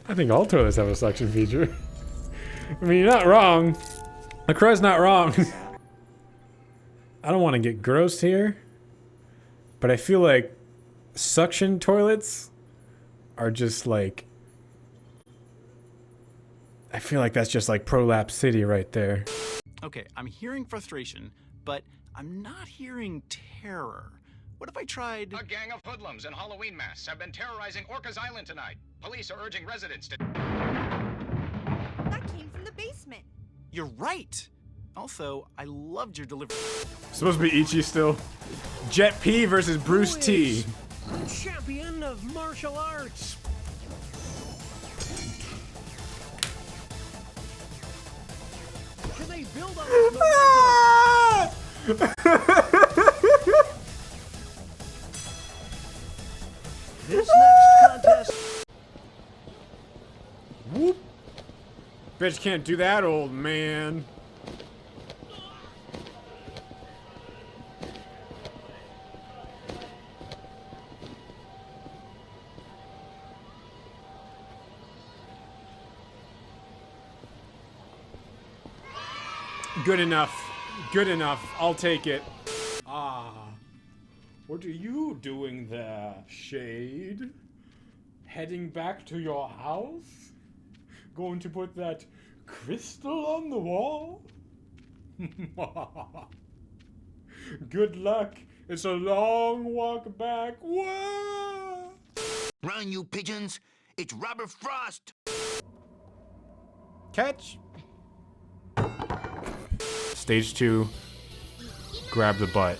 I think all toilets have a suction feature. I mean, you're not wrong. LaCroix's not wrong. I don't want to get gross here, but I feel like suction toilets are just like... I feel like that's just like Prolapse City right there. Okay, I'm hearing frustration, but I'm not hearing terror. What if I tried... A gang of hoodlums in Halloween masks have been terrorizing Orcas Island tonight. Police are urging residents to... That came from the basement. You're right! Also, I loved your delivery. Supposed to be Ichi still. Jet P versus Bruce T. The champion of martial arts. Can they build on this momentum? This next contest. Whoop. Bitch can't do that, old man. Good enough. Good enough. I'll take it. Ah. What are you doing there, Shade? Heading back to your house? Going to put that crystal on the wall? Good luck. It's a long walk back. Whoa! Run, you pigeons! It's Robert Frost! Catch. Stage 2. Grab the butt.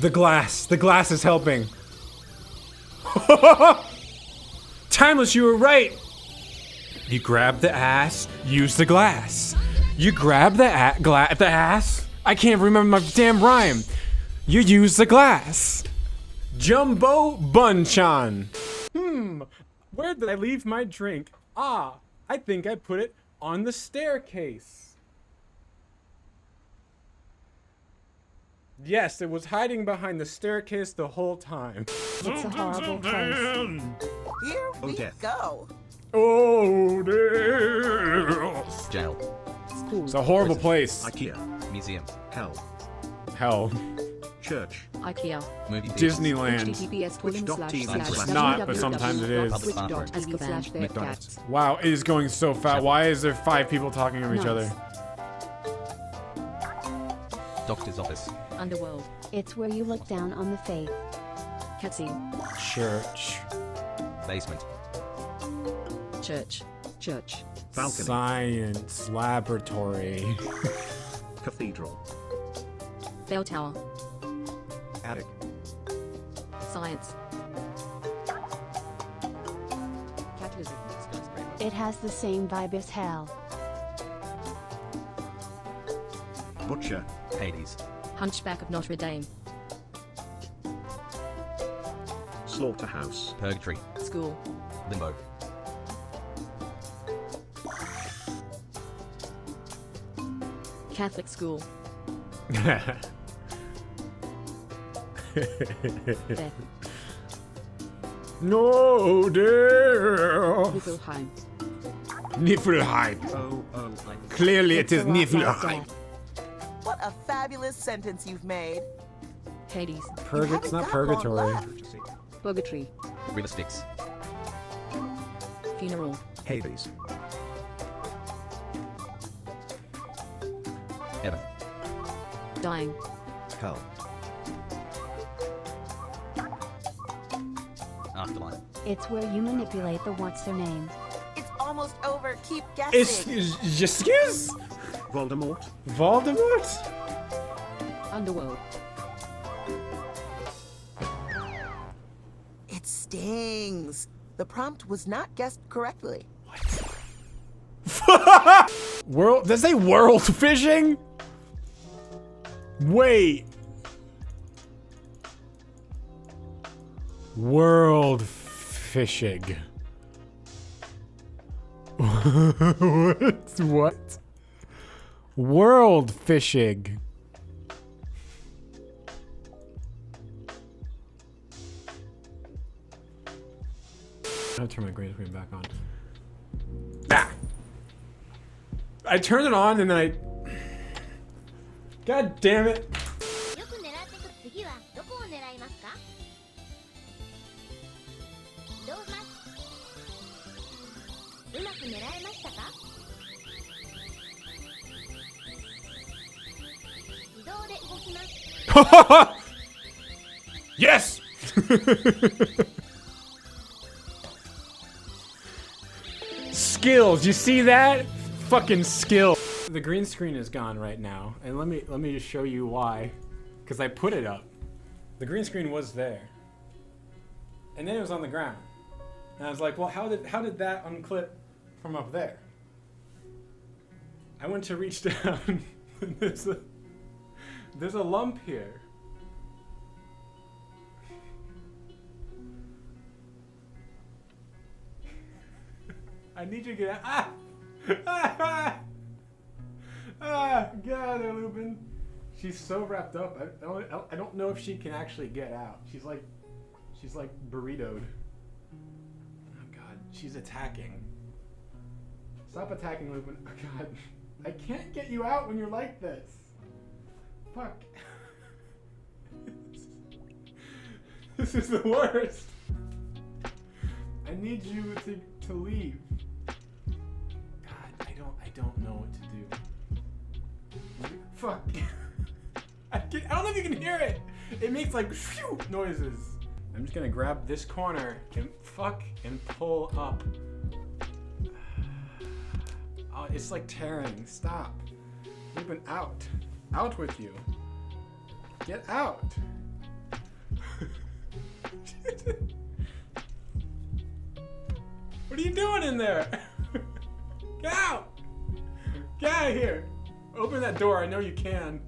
The glass is helping. Timeless, you were right. You grab the ass, use the glass. You grab the ass. I can't remember my damn rhyme. You use the glass. Jumbo Bunchan. Where did I leave my drink? Ah, I think I put it on the staircase. Yes, it was hiding behind the staircase the whole time. It's a horrible place. Here we go. Oh, dear. Jail. It's a horrible place. IKEA. Museum. Hell. Hell. Church. IKEA. Movie Disneyland. It's not, but sometimes it is. McDonald's. Wow, it is going so fast. Why is there 5 people talking to each other? Doctor's office. Underworld. It's where you look down on the faith. Cutscene. Church. Basement. Church. Church. Balcony. Science. Laboratory. Cathedral. Bell tower. Attic. Science. Catalyst. It has the same vibe as hell. Butcher. Hades. Hunchback of Notre Dame. Slaughterhouse. Purgatory. School. Limbo. Catholic school. Beth. No, dear. Niflheim. Niflheim. Oh, Clearly it is It's a lot like Niflheim. death. What a fabulous sentence you've made. Hades. It's not purgatory. Purgatory. River Styx. Funeral. Hades. Heaven. Dying. Hell. Afterlife. It's where you manipulate the what's their name. It's almost over. Keep guessing. Excuse? Voldemort. Voldemort? Underworld. It stings. The prompt was not guessed correctly. World? Does it say world fishing? Wait. World fishing. What? World fishing. I'll turn my green screen back on. Ah! I turned it on and then I... God damn it. Yes! Skills, you see that? Fucking skill. The green screen is gone right now, and let me just show you why. Because I put it up. The green screen was there. And then it was on the ground. And I was like, well, how did that unclip from up there? I went to reach down. There's a lump here. I need you to get out. Ah! Ah! Ah! God, Lupin. She's so wrapped up. I don't know if she can actually get out. She's like burritoed. Oh God, she's attacking. Stop attacking, Lupin. Oh God, I can't get you out when you're like this. Fuck. This is the worst. I need you to leave. God, I don't know what to do. Fuck. I don't know if you can hear it. It makes like phew noises. I'm just gonna grab this corner and pull up. Oh, it's like tearing. Stop. Lupin, out. Out with you. Get out. What are you doing in there? Get out! Get out of here! Open that door, I know you can.